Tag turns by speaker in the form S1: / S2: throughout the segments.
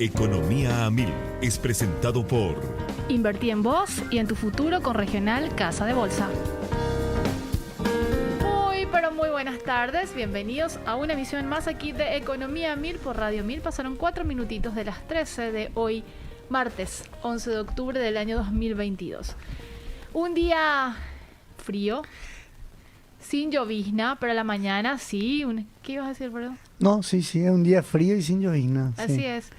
S1: Economía a Mil es presentado por
S2: Invertí en vos y en tu futuro con Regional Casa de Bolsa. Muy buenas tardes, bienvenidos a una emisión más aquí de Economía a Mil por Radio Mil. Pasaron 4 minutitos de las 13 de hoy, martes 11 de octubre del año 2022. Un día frío, sin llovizna, pero a la mañana sí. ¿Qué ibas a decir, perdón?
S3: No, sí, es un día frío y sin llovizna.
S2: Así
S3: sí.
S2: es,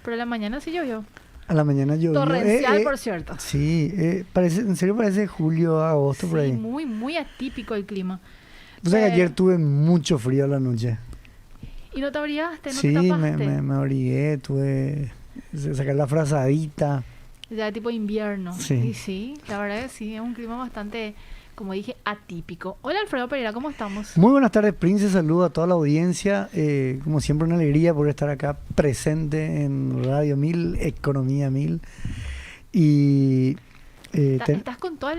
S2: pero a la mañana sí llovió.
S3: A la mañana llovió.
S2: Torrencial, por cierto.
S3: Sí, en serio parece julio, agosto,
S2: Sí,
S3: por ahí.
S2: muy atípico el clima.
S3: O sea que ayer tuve mucho frío a la noche.
S2: ¿Y no te abrigaste? ¿No
S3: sí,
S2: te tapaste?
S3: me abrigué, tuve que sacar la frazadita.
S2: Ya tipo invierno.
S3: Sí.
S2: Y sí, la verdad que sí, es un clima bastante, como dije, atípico. Hola Alfredo Pereira, ¿cómo estamos?
S3: Muy buenas tardes, Prince, saludo a toda la audiencia. Como siempre, una alegría por estar acá presente en Radio 1000, Economía 1000. Y
S2: ¿Estás con todo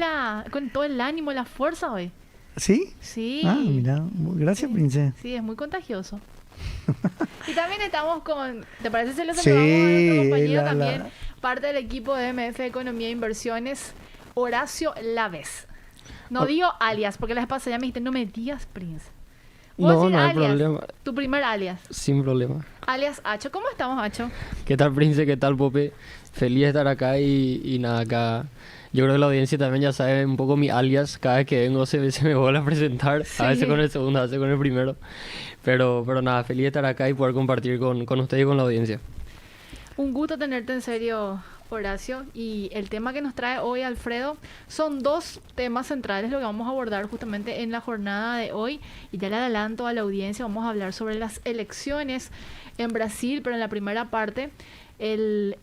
S2: el ánimo, la fuerza hoy?
S3: ¿Sí?
S2: Sí.
S3: Ah, mira, gracias,
S2: sí.
S3: Prince.
S2: Sí, es muy contagioso. Y también estamos con, ¿te parece si le
S3: Sí,
S2: saludamos a nuestro compañero también, parte del equipo de MF Economía e Inversiones, Horacio Laves? No digo alias, porque la vez pasada ya me dijiste, no me digas Prince.
S4: No, no hay
S2: alias,
S4: problema.
S2: Tu primer alias.
S4: Sin problema.
S2: Alias Hacho. ¿Cómo estamos, Hacho?
S4: ¿Qué tal, Prince? ¿Qué tal, Pope? Feliz de estar acá y nada, acá. Yo creo que la audiencia también ya sabe un poco mi alias. Cada vez que vengo se me vuelve a presentar.
S2: Sí.
S4: A veces con el segundo, a veces con el primero. Pero nada, feliz de estar acá y poder compartir con ustedes y con la audiencia.
S2: Un gusto tenerte en serio, Horacio. Y el tema que nos trae hoy Alfredo son dos temas centrales, lo que vamos a abordar justamente en la jornada de hoy. Y ya le adelanto a la audiencia, vamos a hablar sobre las elecciones en Brasil, pero en la primera parte, el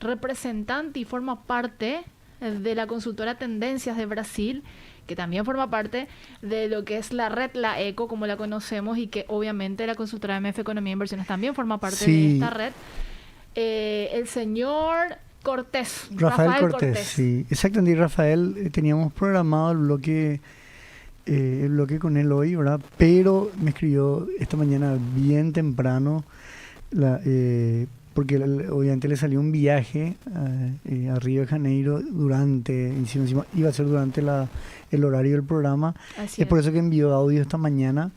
S2: representante y forma parte de la consultora Tendencias de Brasil, que también forma parte de lo que es la red La Eco, como la conocemos, y que obviamente la consultora MF Economía e Inversiones también forma parte de esta red. El señor Cortés,
S3: Rafael Cortés. Sí, exactamente. Y Rafael, teníamos programado el bloque con él hoy, ¿verdad? Pero me escribió esta mañana bien temprano, porque obviamente le salió un viaje a Río de Janeiro iba a ser durante el horario del programa. Es por eso que envió audio esta mañana.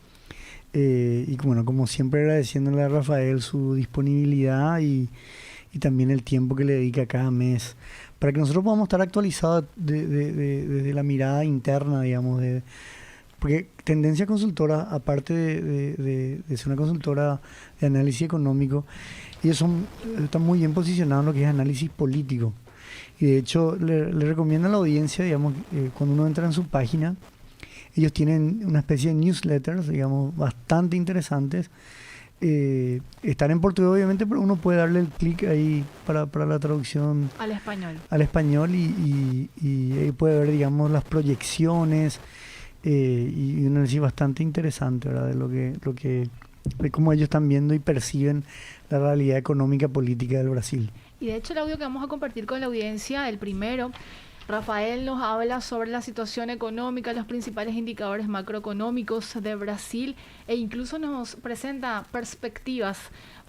S3: Y bueno, como siempre agradeciéndole a Rafael su disponibilidad y también el tiempo que le dedica cada mes, para que nosotros podamos estar actualizados desde la mirada interna, digamos, porque Tendencia Consultora, aparte de ser una consultora de análisis económico, ellos están muy bien posicionados en lo que es análisis político. Y de hecho le recomiendo a la audiencia, digamos, cuando uno entra en su página, ellos tienen una especie de newsletters, digamos, bastante interesantes. Están en portugués, obviamente, pero uno puede darle el clic ahí para la traducción
S2: al español
S3: y ahí puede ver, digamos, las proyecciones y un análisis bastante interesante, ¿verdad? De cómo ellos están viendo y perciben la realidad económica política del Brasil.
S2: Y de hecho el audio que vamos a compartir con la audiencia, el primero, Rafael nos habla sobre la situación económica, los principales indicadores macroeconómicos de Brasil e incluso nos presenta perspectivas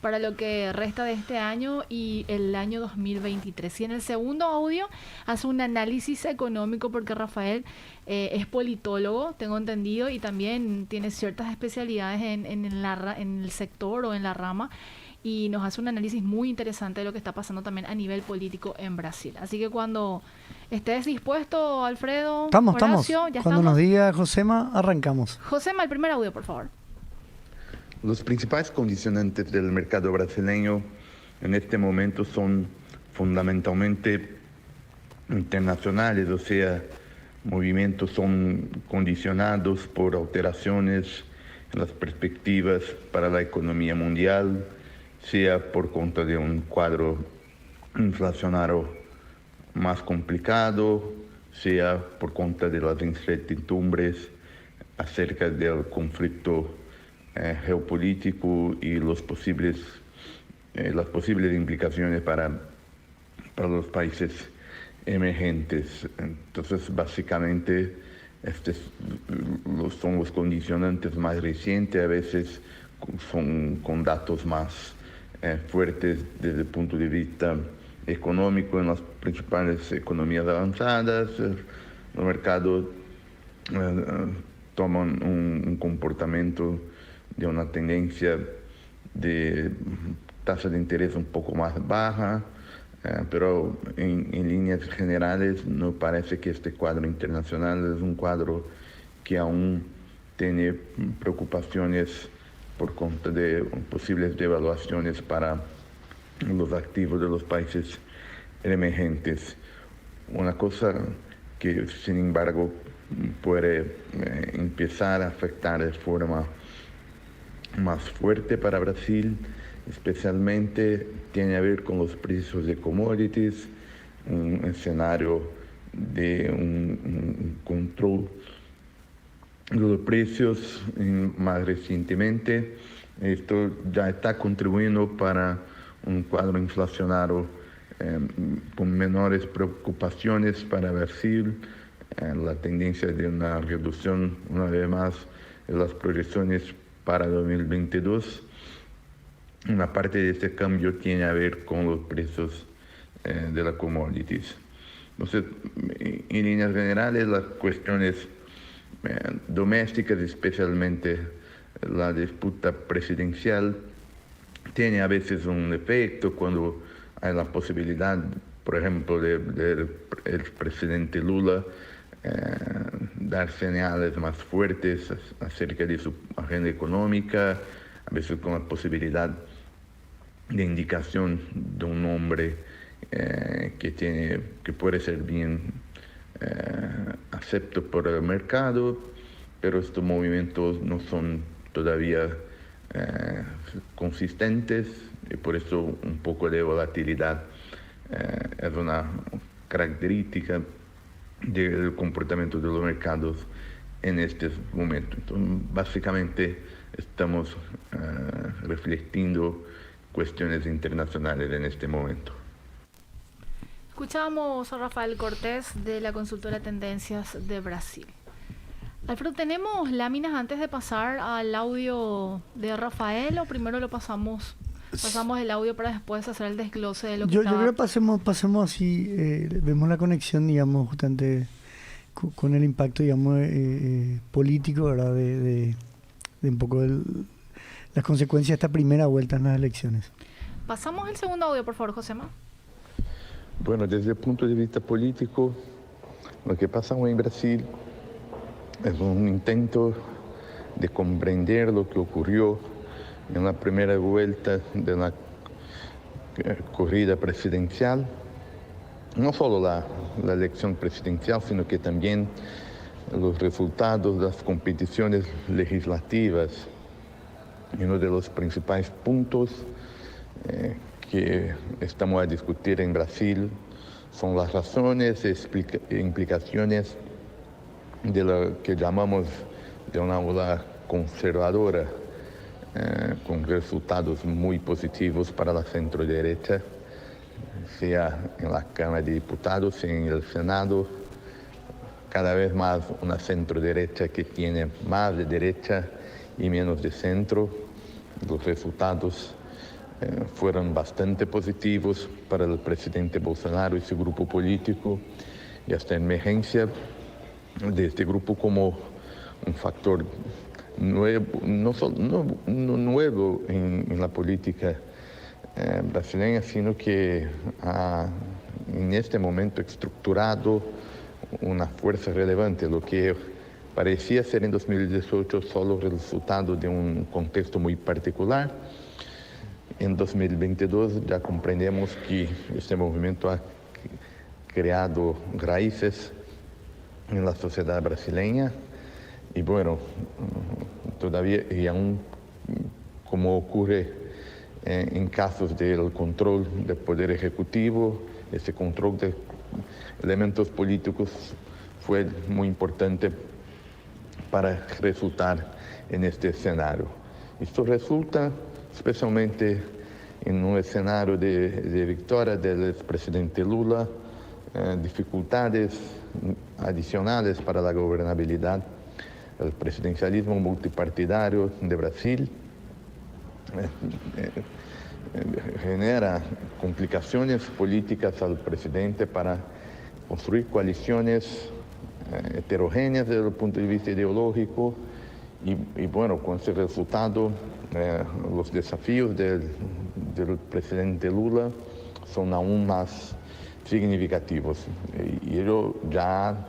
S2: para lo que resta de este año y el año 2023. Y en el segundo audio hace un análisis económico porque Rafael es politólogo, tengo entendido, y también tiene ciertas especialidades en el sector o en la rama, y nos hace un análisis muy interesante de lo que está pasando también a nivel político en Brasil. Así que cuando estés dispuesto, Alfredo,
S3: Horacio,
S2: estamos.
S3: Cuando
S2: estamos.
S3: nos diga Josema, arrancamos.
S2: Josema, el primer audio, por favor.
S5: Los principales condicionantes del mercado brasileño en este momento son fundamentalmente internacionales, o sea, movimientos son condicionados por alteraciones en las perspectivas para la economía mundial, sea por cuenta de un cuadro inflacionario más complicado, sea por cuenta de las incertidumbres acerca del conflicto geopolítico y las posibles implicaciones para los países emergentes. Entonces, básicamente, estos son los condicionantes más recientes, a veces son con datos más fuertes desde el punto de vista económico en las principales economías avanzadas. Los mercados toman un comportamiento de una tendencia de tasa de interés un poco más baja, pero en líneas generales no parece que este cuadro internacional es un cuadro que aún tiene preocupaciones por cuenta de posibles devaluaciones para los activos de los países emergentes. Una cosa que, sin embargo, puede empezar a afectar de forma más fuerte para Brasil, especialmente tiene a ver con los precios de commodities, un escenario de un control de los precios más recientemente. Esto ya está contribuyendo para un cuadro inflacionario con menores preocupaciones para Brasil. La tendencia de una reducción, una vez más, de las proyecciones para 2022. Una parte de este cambio tiene a ver con los precios de las commodities. Entonces, en líneas generales, las cuestiones domésticas, especialmente la disputa presidencial, tiene a veces un efecto cuando hay la posibilidad, por ejemplo, del presidente Lula dar señales más fuertes acerca de su agenda económica, a veces con la posibilidad de indicación de un nombre que puede ser bien acepto por el mercado, pero estos movimientos no son todavía consistentes y por eso un poco de volatilidad es una característica del comportamiento de los mercados en este momento. Entonces, básicamente estamos reflexionando cuestiones internacionales en este momento.
S2: Escuchamos a Rafael Cortés de la consultora Tendencias de Brasil. Alfredo, ¿tenemos láminas antes de pasar al audio de Rafael o primero lo pasamos el audio para después hacer el desglose de lo que
S3: yo creo que pasemos así, vemos la conexión, digamos, justamente con el impacto, digamos, político, ¿verdad? De un poco las consecuencias de esta primera vuelta en las elecciones.
S2: Pasamos el segundo audio, por favor, Josema.
S5: Bueno, desde el punto de vista político, lo que pasa en Brasil es un intento de comprender lo que ocurrió en la primera vuelta de la corrida presidencial. No solo la elección presidencial, sino que también los resultados de las competiciones legislativas. Y uno de los principales puntos que estamos a discutir en Brasil son las razones e implicaciones de lo que llamamos de una ola conservadora, con resultados muy positivos para la centro-derecha, sea en la Cámara de Diputados, sea en el Senado. Cada vez más una centro-derecha que tiene más de derecha y menos de centro. Los resultados fueron bastante positivos para el presidente Bolsonaro y su grupo político, y esta emergencia de este grupo como un factor nuevo, no nuevo en la política brasileña, sino que ha en este momento estructurado una fuerza relevante, lo que parecía ser en 2018 solo el resultado de un contexto muy particular. En 2022 ya comprendemos que este movimiento ha creado raíces en la sociedad brasileña y bueno, todavía y aún como ocurre en casos del control del poder ejecutivo, ese control de elementos políticos fue muy importante para resultar en este escenario. Esto resulta especialmente en un escenario de victoria del expresidente Lula, dificultades adicionales para la gobernabilidad, el presidencialismo multipartidario de Brasil, genera complicaciones políticas al presidente para construir coaliciones heterogéneas desde el punto de vista ideológico y bueno, con ese resultado los desafíos del presidente Lula son aún más significativos. Y él ya ha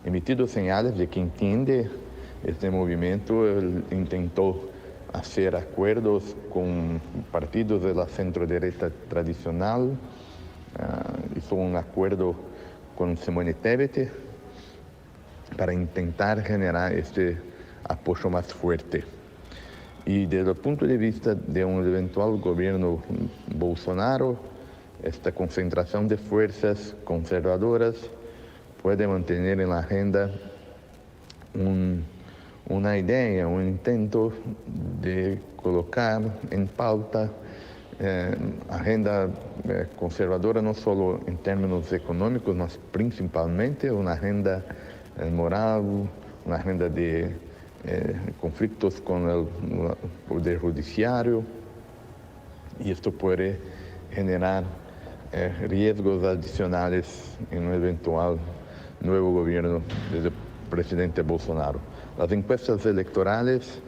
S5: emitido señales de que entiende este movimiento. Él intentó hacer acuerdos con partidos de la centro-derecha tradicional, hizo un acuerdo con Simone Tebet para intentar generar este apoyo más fuerte. Y desde el punto de vista de un eventual gobierno Bolsonaro, esta concentración de fuerzas conservadoras puede mantener en la agenda una idea, un intento de colocar en pauta agenda conservadora no solo en términos económicos, mas principalmente una agenda moral, una agenda de conflictos con el poder judiciario, y esto puede generar riesgos adicionales en un eventual nuevo gobierno del presidente Bolsonaro. Las encuestas electorales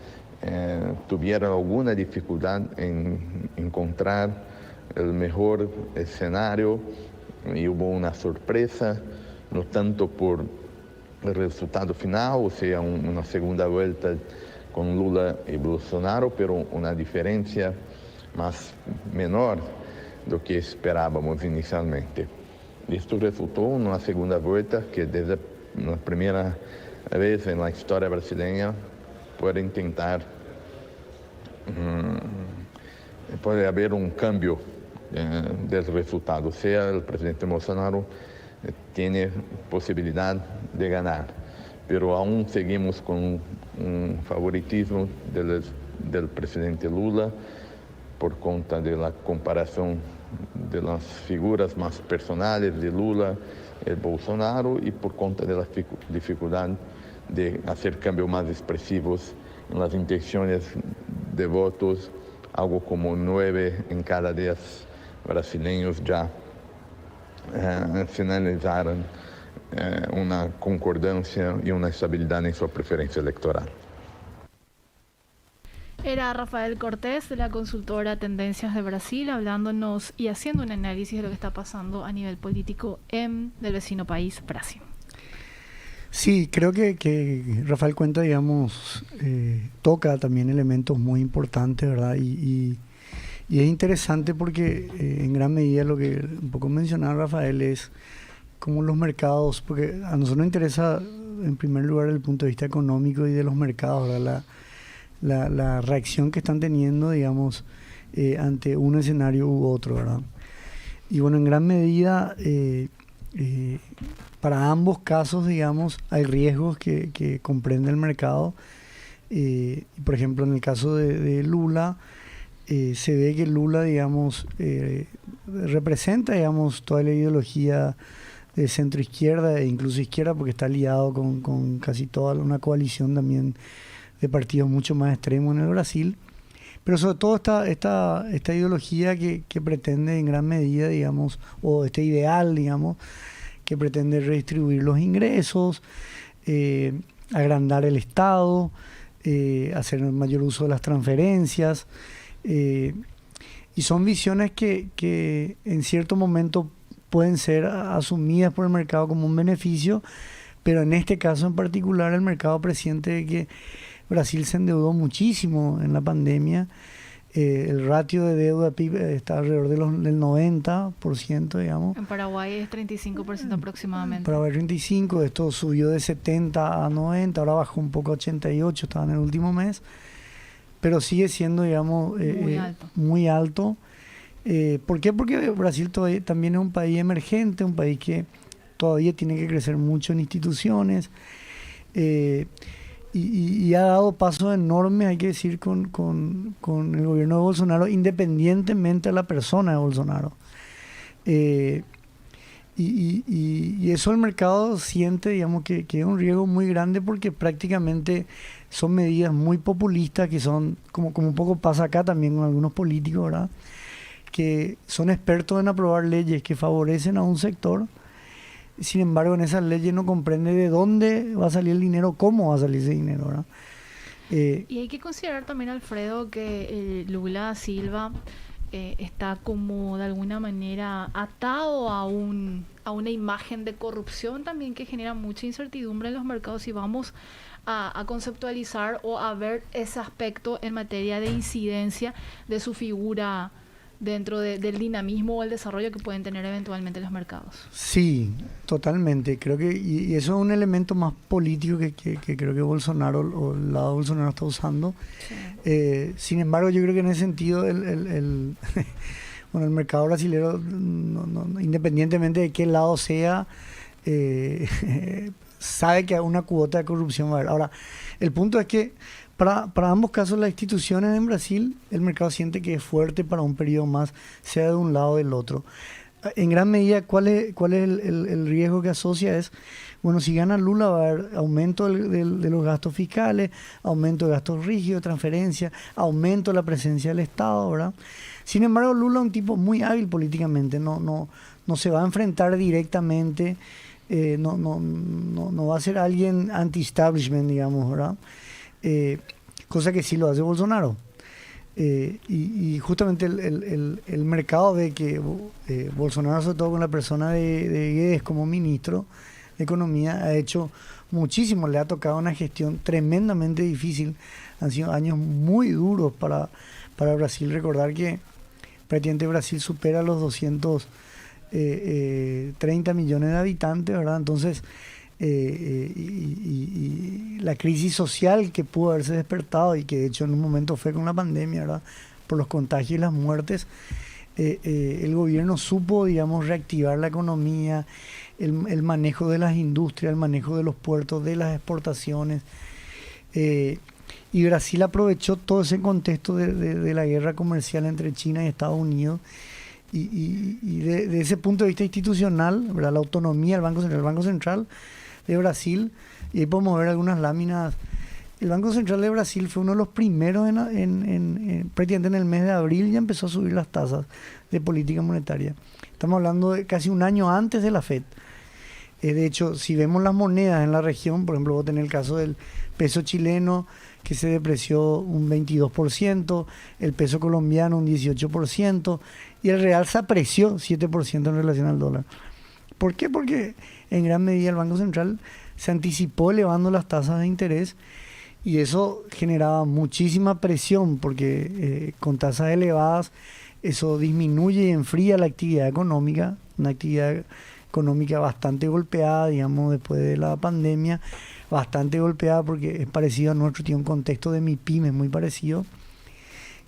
S5: tuvieron alguna dificultad en encontrar el mejor escenario y hubo una sorpresa, no tanto por el resultado final, o sea, una segunda vuelta con Lula y Bolsonaro, pero una diferencia más menor de lo que esperábamos inicialmente. Esto resultó en una segunda vuelta que desde la primera vez en la historia brasileña puede intentar, puede haber un cambio del resultado, o sea, el presidente Bolsonaro tiene posibilidad de ganar, pero aún seguimos con un favoritismo del presidente Lula por cuenta de la comparación de las figuras más personales de Lula y Bolsonaro y por cuenta de la dificultad de hacer cambios más expresivos en las intenciones de votos, algo como 9 en cada 10 brasileños ya finalizaron una concordancia y una estabilidad en su preferencia electoral.
S2: Era Rafael Cortés de la consultora Tendencias de Brasil hablándonos y haciendo un análisis de lo que está pasando a nivel político en el vecino país, Brasil.
S3: Sí, creo que Rafael Cuenta, digamos, toca también elementos muy importantes, ¿verdad? Y es interesante porque en gran medida lo que un poco mencionaba Rafael es cómo los mercados, porque a nosotros nos interesa en primer lugar el punto de vista económico y de los mercados, ¿verdad? La reacción que están teniendo, digamos, ante un escenario u otro, ¿verdad? Y bueno, en gran medida, para ambos casos, digamos, hay riesgos que comprende el mercado. Por ejemplo, en el caso de Lula, se ve que Lula, digamos, representa, digamos, toda la ideología de centro izquierda e incluso izquierda, porque está aliado con casi toda una coalición también de partidos mucho más extremos en el Brasil, pero sobre todo esta ideología que pretende en gran medida, digamos, o este ideal, digamos, que pretende redistribuir los ingresos, agrandar el Estado, hacer mayor uso de las transferencias, y son visiones que en cierto momento pueden ser asumidas por el mercado como un beneficio, pero en este caso en particular el mercado presiente de que Brasil se endeudó muchísimo en la pandemia. El ratio de deuda PIB está alrededor del 90%, digamos.
S2: En Paraguay es 35% aproximadamente.
S3: En Paraguay 35%, esto subió de 70 a 90, ahora bajó un poco a 88, estaba en el último mes, pero sigue siendo, digamos, muy alto. ¿Por qué? Porque Brasil todavía también es un país emergente, un país que todavía tiene que crecer mucho en instituciones, y ha dado pasos enormes, hay que decir, con el gobierno de Bolsonaro, independientemente de la persona de Bolsonaro. Y eso el mercado siente, digamos, que es un riesgo muy grande porque prácticamente son medidas muy populistas que son, como un poco pasa acá también con algunos políticos, ¿verdad? que son expertos en aprobar leyes que favorecen a un sector. Sin embargo, en esas leyes no comprende de dónde va a salir el dinero, cómo va a salir ese dinero, ¿verdad?
S2: Y hay que considerar también, Alfredo, que Lula da Silva está como de alguna manera atado a una imagen de corrupción también que genera mucha incertidumbre en los mercados, y vamos a conceptualizar o a ver ese aspecto en materia de incidencia de su figura dentro del dinamismo o el desarrollo que pueden tener eventualmente los mercados.
S3: Sí, totalmente. Creo que y eso es un elemento más político que creo que Bolsonaro o el lado de Bolsonaro está usando. Sí. Sin embargo, yo creo que en ese sentido el mercado brasilero, independientemente de qué lado sea, sabe que una cuota de corrupción va a haber. Ahora, el punto es que para ambos casos, las instituciones en Brasil, el mercado siente que es fuerte para un periodo más, sea de un lado o del otro. En gran medida, ¿cuál es el riesgo que asocia? Bueno, si gana Lula va a haber aumento de los gastos fiscales, aumento de gastos rígidos, transferencias, aumento de la presencia del Estado, ¿verdad? Sin embargo, Lula es un tipo muy hábil políticamente, no se va a enfrentar directamente, no va a ser alguien anti-establishment, digamos, ¿verdad? Cosa que sí lo hace Bolsonaro. Y justamente el mercado ve que Bolsonaro, sobre todo con la persona de Guedes como ministro de Economía, ha hecho muchísimo, le ha tocado una gestión tremendamente difícil. Han sido años muy duros para Brasil. Recordar que prácticamente Brasil supera los 230 millones de habitantes, ¿verdad? Entonces, y la crisis social que pudo haberse despertado, y que de hecho en un momento fue con la pandemia, ¿verdad?, por los contagios y las muertes, el gobierno supo, digamos, reactivar la economía, el manejo de las industrias, el manejo de los puertos, de las exportaciones, y Brasil aprovechó todo ese contexto de la guerra comercial entre China y Estados Unidos, y de ese punto de vista institucional, ¿verdad?, la autonomía del Banco Central de Brasil, y ahí podemos ver algunas láminas. El Banco Central de Brasil fue uno de los primeros prácticamente en el mes de abril ya empezó a subir las tasas de política monetaria. Estamos hablando de casi un año antes de la FED. De hecho, si vemos las monedas en la región, por ejemplo, vos tenés el caso del peso chileno, que se depreció un 22%, el peso colombiano un 18%, y el real se apreció 7% en relación al dólar. ¿Por qué? Porque en gran medida el Banco Central se anticipó elevando las tasas de interés, y eso generaba muchísima presión, porque con tasas elevadas eso disminuye y enfría la actividad económica, una actividad económica bastante golpeada, digamos, después de la pandemia, bastante golpeada porque es parecido a nuestro, tiene un contexto de MIPYME muy parecido,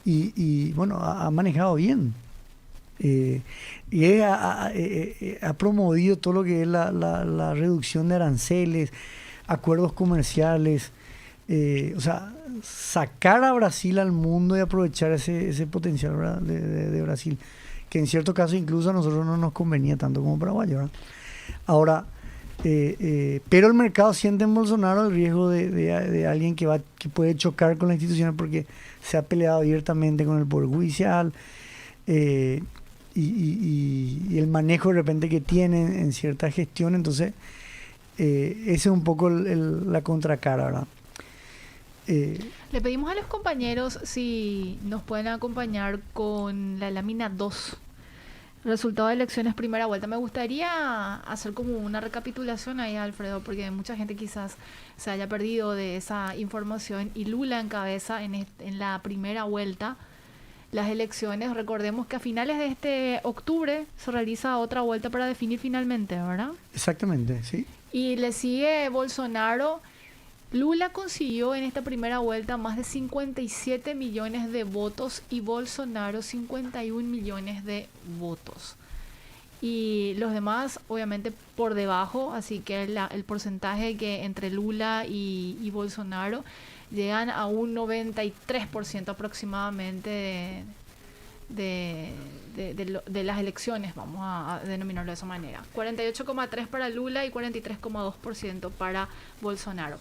S3: y bueno, ha manejado bien. Y ha promovido todo lo que es la reducción de aranceles, acuerdos comerciales, o sea, sacar a Brasil al mundo y aprovechar ese potencial, ¿verdad?, de Brasil, que en cierto caso incluso a nosotros no nos convenía tanto como Paraguay, ¿verdad? Ahora, pero el mercado siente en Bolsonaro el riesgo de alguien que puede chocar con las instituciones, porque se ha peleado abiertamente con el Poder Judicial, y el manejo de repente que tiene en cierta gestión. Entonces, esa es un poco la contracara, ¿verdad?
S2: Le pedimos a los compañeros si nos pueden acompañar con la lámina 2, resultado de elecciones primera vuelta. Me gustaría hacer como una recapitulación ahí, Alfredo, porque mucha gente quizás se haya perdido de esa información, y Lula encabeza en la primera vuelta las elecciones. Recordemos que a finales de este octubre se realiza otra vuelta para definir finalmente, ¿verdad?
S3: Exactamente, sí.
S2: Y le sigue Bolsonaro. Lula consiguió en esta primera vuelta más de 57 millones de votos y Bolsonaro 51 millones de votos. Y los demás, obviamente, por debajo, así que el porcentaje que entre Lula y Bolsonaro llegan a un 93% aproximadamente de las elecciones, vamos a denominarlo de esa manera. 48,3% para Lula y 43,2% para Bolsonaro.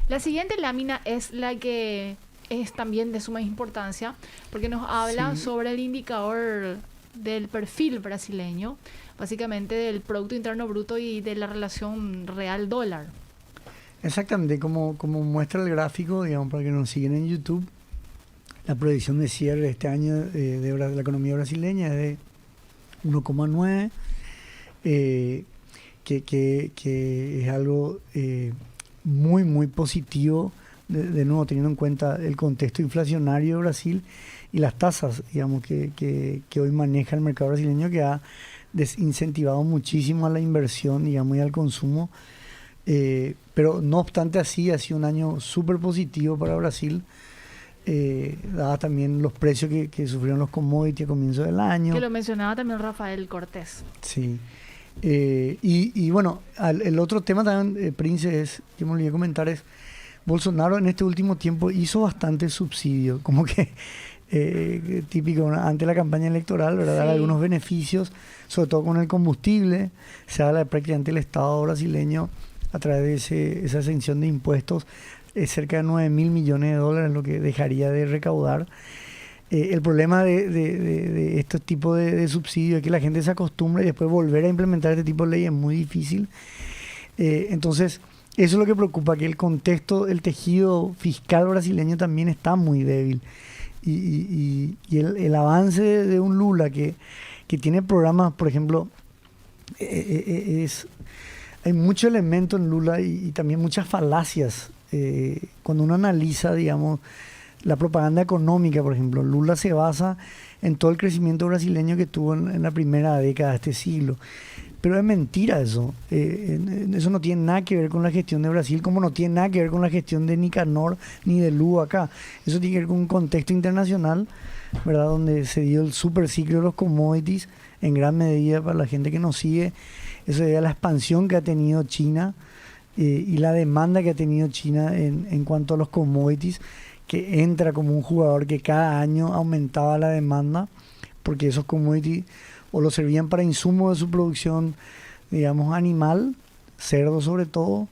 S2: La siguiente lámina es la que es también de suma importancia, porque nos habla sobre el indicador del perfil brasileño, básicamente del Producto Interno Bruto y de la relación real-dólar.
S3: Exactamente, como muestra el gráfico, digamos, para que nos siguen en YouTube, la proyección de cierre de este año de la economía brasileña es de 1,9, que es algo muy, muy positivo, de nuevo teniendo en cuenta el contexto inflacionario de Brasil y las tasas, digamos, que hoy maneja el mercado brasileño, que ha desincentivado muchísimo a la inversión, digamos, y al consumo. Pero no obstante así, ha sido un año súper positivo para Brasil, dadas también los precios que sufrieron los commodities a comienzo del año.
S2: Que lo mencionaba también Rafael Cortés.
S3: Sí. Y bueno, el otro tema también, Prince, que me olvidé comentar, es Bolsonaro en este último tiempo hizo bastante subsidio, como que típico, ¿no? Ante la campaña electoral, ¿verdad? Dar algunos beneficios, sobre todo con el combustible. Se habla de prácticamente el Estado brasileño a través de esa exención de impuestos, cerca de 9.000 millones de dólares lo que dejaría de recaudar. El problema de estos tipos de subsidios es que la gente se acostumbra y después volver a implementar este tipo de ley es muy difícil. Entonces, eso es lo que preocupa, que el contexto, el tejido fiscal brasileño también está muy débil. Y el avance de un Lula que tiene programas, por ejemplo, hay mucho elemento en Lula y también muchas falacias. Cuando uno analiza, digamos, la propaganda económica, por ejemplo, Lula se basa en todo el crecimiento brasileño que tuvo en la primera década de este siglo. Pero es mentira eso. Eso no tiene nada que ver con la gestión de Brasil, como no tiene nada que ver con la gestión de Nicanor ni de Lugo acá. Eso tiene que ver con un contexto internacional, ¿verdad? Donde se dio el super ciclo de los commodities, en gran medida para la gente que nos sigue. Eso debe a la expansión que ha tenido China y la demanda que ha tenido China en cuanto a los commodities, que entra como un jugador que cada año aumentaba la demanda, porque esos commodities o lo servían para insumos de su producción, digamos, animal, cerdo sobre todo,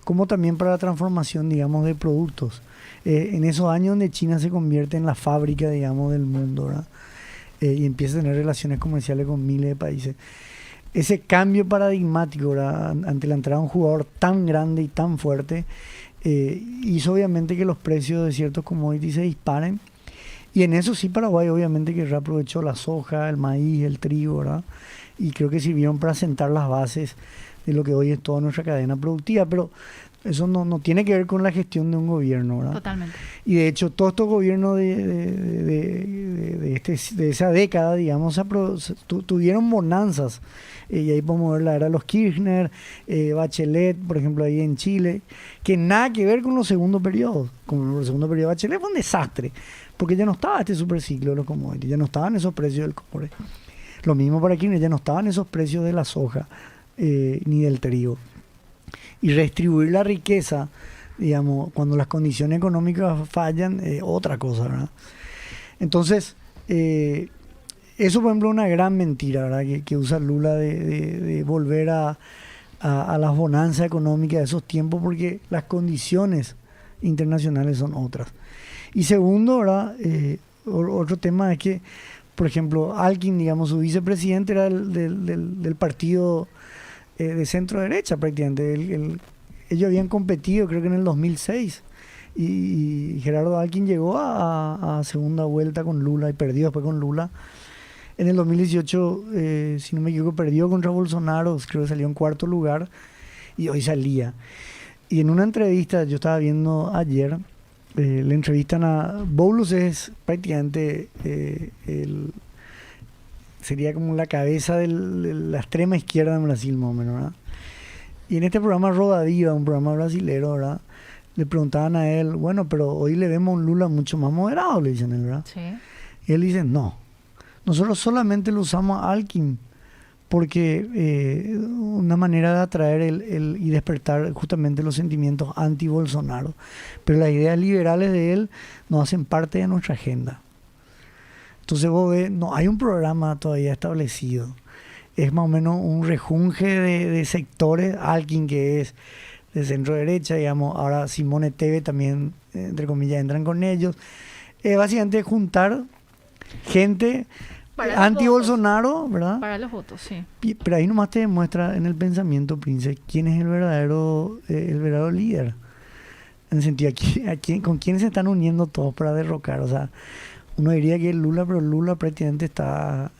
S3: como también para la transformación, digamos, de productos. En esos años donde China se convierte en la fábrica, digamos, del mundo, ¿verdad? Y empieza a tener relaciones comerciales con miles de países. Ese cambio paradigmático, ¿verdad?, ante la entrada de un jugador tan grande y tan fuerte, hizo obviamente que los precios de ciertos commodities se disparen. Y en eso sí Paraguay obviamente que reaprovechó la soja, el maíz, el trigo, ¿verdad? Y creo que sirvieron para sentar las bases de lo que hoy es toda nuestra cadena productiva, pero eso no tiene que ver con la gestión de un gobierno, ¿verdad?
S2: Totalmente.
S3: Y de hecho todos estos gobiernos de esa década, digamos, tuvieron bonanzas. Y ahí podemos ver la era de los Kirchner, Bachelet, por ejemplo, ahí en Chile, que nada que ver con los segundos periodos. Como el segundo periodo de Bachelet fue un desastre, porque ya no estaba este superciclo de los commodities, ya no estaban esos precios del cobre. Lo mismo para Kirchner, ya no estaban esos precios de la soja ni del trigo. Y redistribuir la riqueza, digamos, cuando las condiciones económicas fallan, otra cosa, ¿verdad? Entonces, eso, por ejemplo, es una gran mentira, ¿verdad?, que usa Lula de volver a las bonanzas económicas de esos tiempos, porque las condiciones internacionales son otras. Y segundo, ¿verdad?, otro tema es que, por ejemplo, Alckmin, digamos, su vicepresidente era del partido de centro derecha prácticamente. Ellos habían competido, creo que en el 2006, y Gerardo Alckmin llegó a segunda vuelta con Lula y perdió después con Lula. En el 2018, si no me equivoco, perdió contra Bolsonaro, creo que salió en cuarto lugar y hoy salía. Y en una entrevista, yo estaba viendo ayer, le entrevistan a Boulos, es prácticamente sería como la cabeza de la extrema izquierda en Brasil, más o menos, ¿verdad? Y en este programa Roda Viva, un programa brasilero, ¿verdad?, le preguntaban a él, bueno, pero hoy le vemos un Lula mucho más moderado, le dicen él, ¿verdad?
S2: Sí.
S3: Y él dice, no, nosotros solamente lo usamos a Alckmin porque una manera de atraer y despertar justamente los sentimientos anti-Bolsonaro. Pero las ideas liberales de él no hacen parte de nuestra agenda. Entonces vos ves, no hay un programa todavía establecido. Es más o menos un rejunje de sectores. Alckmin, que es de centro derecha, digamos, ahora Simone Tebet también, entre comillas, entran con ellos. Básicamente juntar gente anti-Bolsonaro, ¿verdad?
S2: Para los votos, sí.
S3: Pero ahí nomás te demuestra en el pensamiento, Prince, quién es el verdadero líder. En el sentido, ¿con quién se están uniendo todos para derrocar? O sea, uno diría que Lula, pero Lula prácticamente está,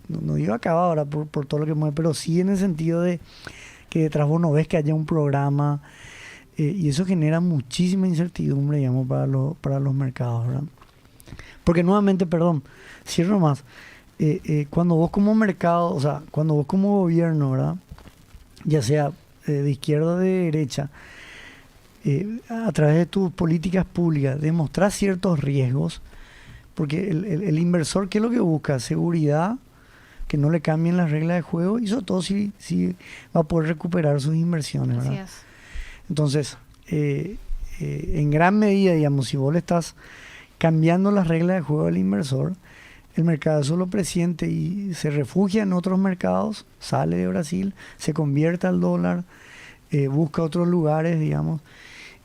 S3: no digo acabado ahora por todo lo que mueve, pero sí en el sentido de que detrás vos no ves que haya un programa, y eso genera muchísima incertidumbre, digamos, para los mercados, ¿verdad? Porque nuevamente, perdón, cierro más, cuando vos como mercado, o sea, cuando vos como gobierno, ¿verdad? Ya sea de izquierda o de derecha, a través de tus políticas públicas, demostrás ciertos riesgos, porque el inversor, ¿qué es lo que busca? Seguridad, que no le cambien las reglas de juego, y sobre todo si va a poder recuperar sus inversiones, ¿verdad?
S2: Así es.
S3: Entonces, en gran medida, digamos, si vos le estás cambiando las reglas de juego al inversor, el mercado eso lo presiente y se refugia en otros mercados, sale de Brasil, se convierte al dólar, busca otros lugares, digamos,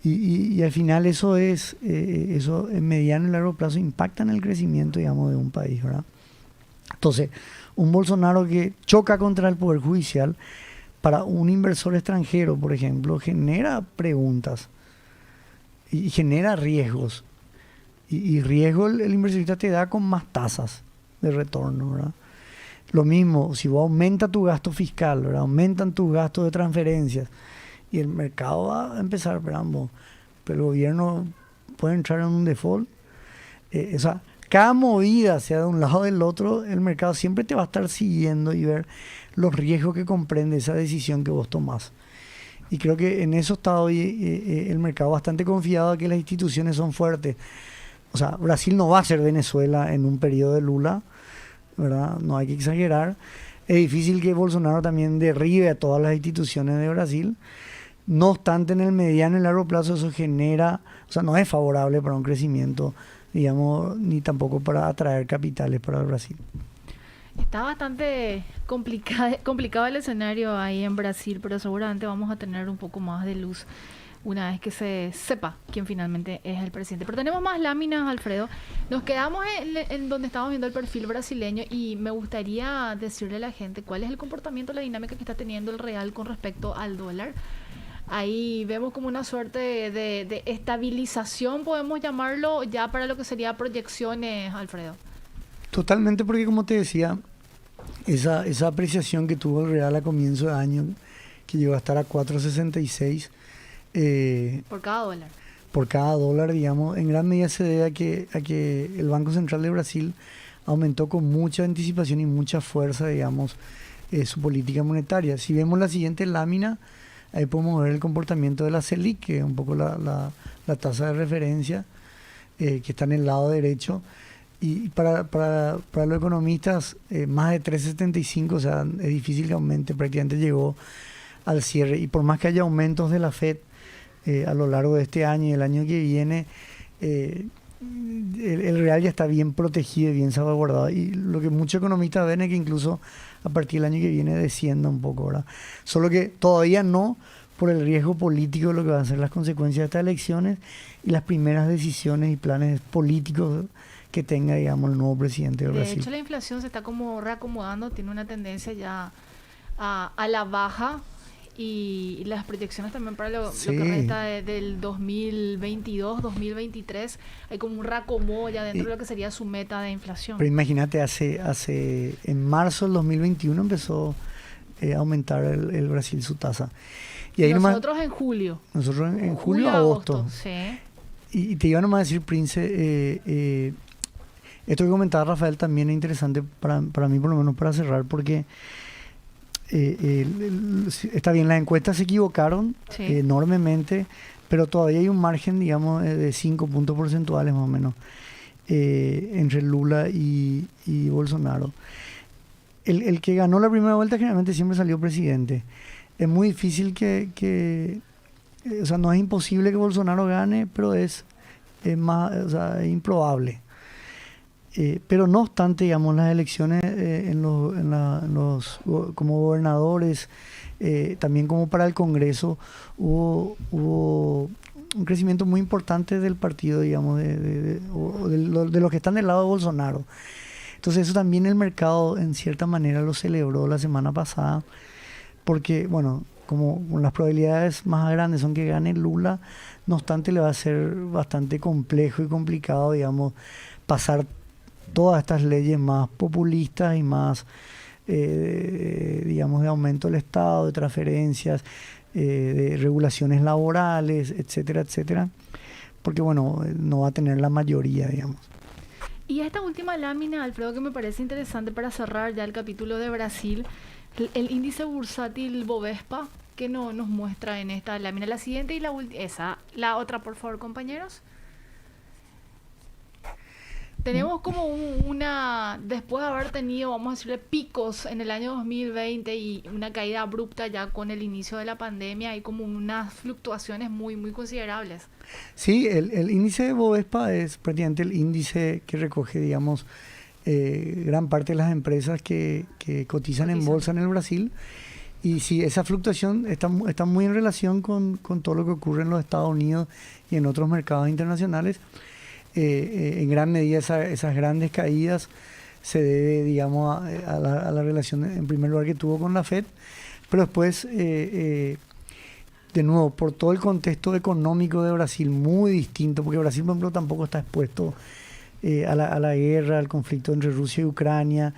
S3: y al final eso en mediano y largo plazo impacta en el crecimiento, digamos, de un país, ¿verdad? Entonces, un Bolsonaro que choca contra el Poder Judicial, para un inversor extranjero, por ejemplo, genera preguntas y genera riesgos. Y riesgo el inversionista te da con más tasas de retorno, ¿verdad? Lo mismo, si vos aumentas tu gasto fiscal, ¿verdad? Aumentan tus gastos de transferencias, y el mercado va a empezar, pero el gobierno puede entrar en un default. O sea, cada movida, sea de un lado o del otro, el mercado siempre te va a estar siguiendo y ver los riesgos que comprende esa decisión que vos tomás. Y creo que en eso está hoy el mercado bastante confiado de que las instituciones son fuertes. O sea, Brasil no va a ser Venezuela en un periodo de Lula, ¿verdad? No hay que exagerar. Es difícil que Bolsonaro también derribe a todas las instituciones de Brasil. No obstante, en el mediano y largo plazo eso genera, o sea, no es favorable para un crecimiento, digamos, ni tampoco para atraer capitales para el Brasil.
S2: Está bastante complicado el escenario ahí en Brasil, pero seguramente vamos a tener un poco más de luz una vez que se sepa quién finalmente es el presidente. Pero tenemos más láminas, Alfredo. Nos quedamos en donde estamos viendo el perfil brasileño, y me gustaría decirle a la gente cuál es el comportamiento, la dinámica que está teniendo el real con respecto al dólar. Ahí vemos como una suerte de estabilización, podemos llamarlo, ya para lo que sería proyecciones, Alfredo.
S3: Totalmente, porque como te decía, esa apreciación que tuvo el real a comienzo de año, que llegó a estar a 4.66
S2: por cada dólar.
S3: Por cada dólar, digamos, en gran medida se debe a que el Banco Central de Brasil aumentó con mucha anticipación y mucha fuerza, digamos, su política monetaria. Si vemos la siguiente lámina, ahí podemos ver el comportamiento de la Selic, que es un poco la tasa de referencia, que está en el lado derecho. Y para los economistas, más de 3.75, o sea, es difícil que aumente, prácticamente llegó al cierre. Y por más que haya aumentos de la FED a lo largo de este año y el año que viene, el real ya está bien protegido y bien salvaguardado. Y lo que muchos economistas ven es que incluso a partir del año que viene descienda un poco, ¿verdad? Solo que todavía no, por el riesgo político de lo que van a ser las consecuencias de estas elecciones y las primeras decisiones y planes políticos que tenga, digamos, el nuevo presidente de Brasil.
S2: De hecho, la inflación se está como reacomodando, tiene una tendencia ya a la baja, y las proyecciones también para lo que resta del 2022, 2023, hay como un reacomodo ya dentro de lo que sería su meta de inflación.
S3: Pero imagínate, en marzo del 2021 empezó a aumentar el Brasil su tasa. Y ahí
S2: nosotros en julio.
S3: Nosotros en julio, agosto.
S2: Sí.
S3: Y te iba nomás a decir, Prince, esto que comentaba Rafael también es interesante para mí, por lo menos para cerrar, porque está bien, las encuestas se equivocaron enormemente, pero todavía hay un margen, digamos, de 5 puntos porcentuales más o menos entre Lula y Bolsonaro. El que ganó la primera vuelta generalmente siempre salió presidente. Es muy difícil o sea, no es imposible que Bolsonaro gane, pero es improbable. Pero no obstante, digamos, las elecciones como gobernadores, también como para el Congreso, hubo un crecimiento muy importante del partido, digamos, de los que están del lado de Bolsonaro. Entonces eso también el mercado en cierta manera lo celebró la semana pasada, porque bueno, como las probabilidades más grandes son que gane Lula, no obstante le va a ser bastante complejo y complicado, digamos, pasar todas estas leyes más populistas y más, digamos, de aumento del Estado, de transferencias, de regulaciones laborales, etcétera, etcétera, porque bueno, no va a tener la mayoría, digamos.
S2: Y esta última lámina, Alfredo, que me parece interesante para cerrar ya el capítulo de Brasil, el índice bursátil Bovespa, que nos muestra en esta lámina. La siguiente y la otra, por favor, compañeros. Tenemos como después de haber tenido, vamos a decirle, picos en el año 2020 y una caída abrupta ya con el inicio de la pandemia, hay como unas fluctuaciones muy, muy considerables.
S3: Sí, el índice de Bovespa es prácticamente el índice que recoge, digamos, gran parte de las empresas que cotizan en bolsa en el Brasil. Y sí, esa fluctuación está muy en relación con todo lo que ocurre en los Estados Unidos y en otros mercados internacionales. En gran medida esas grandes caídas se debe, digamos, a la relación en primer lugar que tuvo con la FED, pero después, de nuevo, por todo el contexto económico de Brasil, muy distinto, porque Brasil, por ejemplo, tampoco está expuesto a la guerra, al conflicto entre Rusia y Ucrania.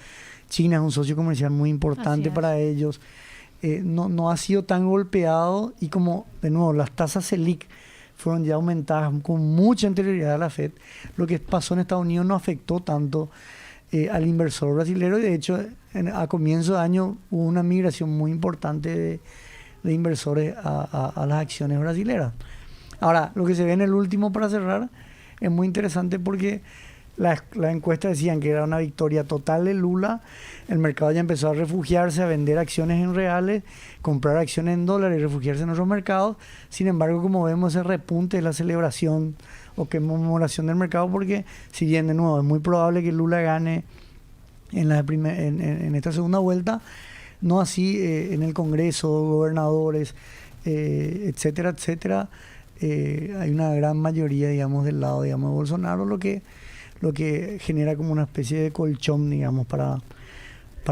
S3: China es un socio comercial muy importante para ellos. No ha sido tan golpeado, y como, de nuevo, las tasas Selic fueron ya aumentadas con mucha anterioridad a la FED, lo que pasó en Estados Unidos no afectó tanto al inversor brasileño. De hecho, a comienzo de año hubo una migración muy importante de inversores a las acciones brasileras. Ahora, lo que se ve en el último, para cerrar, es muy interesante porque la encuesta decían que era una victoria total de Lula. El mercado ya empezó a refugiarse, a vender acciones en reales, comprar acciones en dólares y refugiarse en otros mercados. Sin embargo, como vemos, ese repunte es la celebración o conmemoración del mercado, porque si bien, de nuevo, es muy probable que Lula gane en esta segunda vuelta, no así en el Congreso, gobernadores, etcétera, etcétera. Hay una gran mayoría, digamos, del lado, digamos, de Bolsonaro, lo que genera como una especie de colchón, digamos, para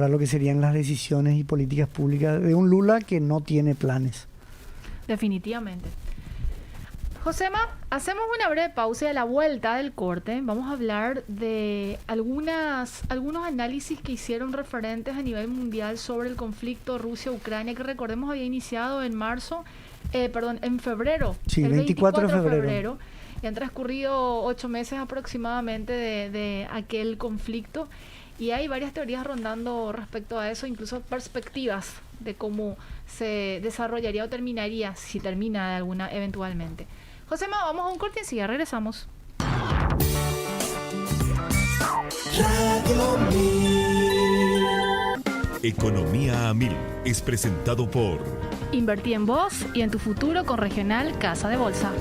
S3: lo que serían las decisiones y políticas públicas de un Lula que no tiene planes.
S2: Definitivamente. Josema, hacemos una breve pausa y a la vuelta del corte vamos a hablar de algunos análisis que hicieron referentes a nivel mundial sobre el conflicto Rusia-Ucrania, que recordemos había iniciado en febrero.
S3: Sí, el 24 de febrero.
S2: Y han transcurrido 8 meses aproximadamente de aquel conflicto, y hay varias teorías rondando respecto a eso, incluso perspectivas de cómo se desarrollaría o terminaría, si termina de alguna eventualmente. Josema, vamos a un corte y enseguida regresamos.
S1: Economía a Mil es presentado por
S2: Invertí en vos y en tu futuro con Regional Casa de Bolsa.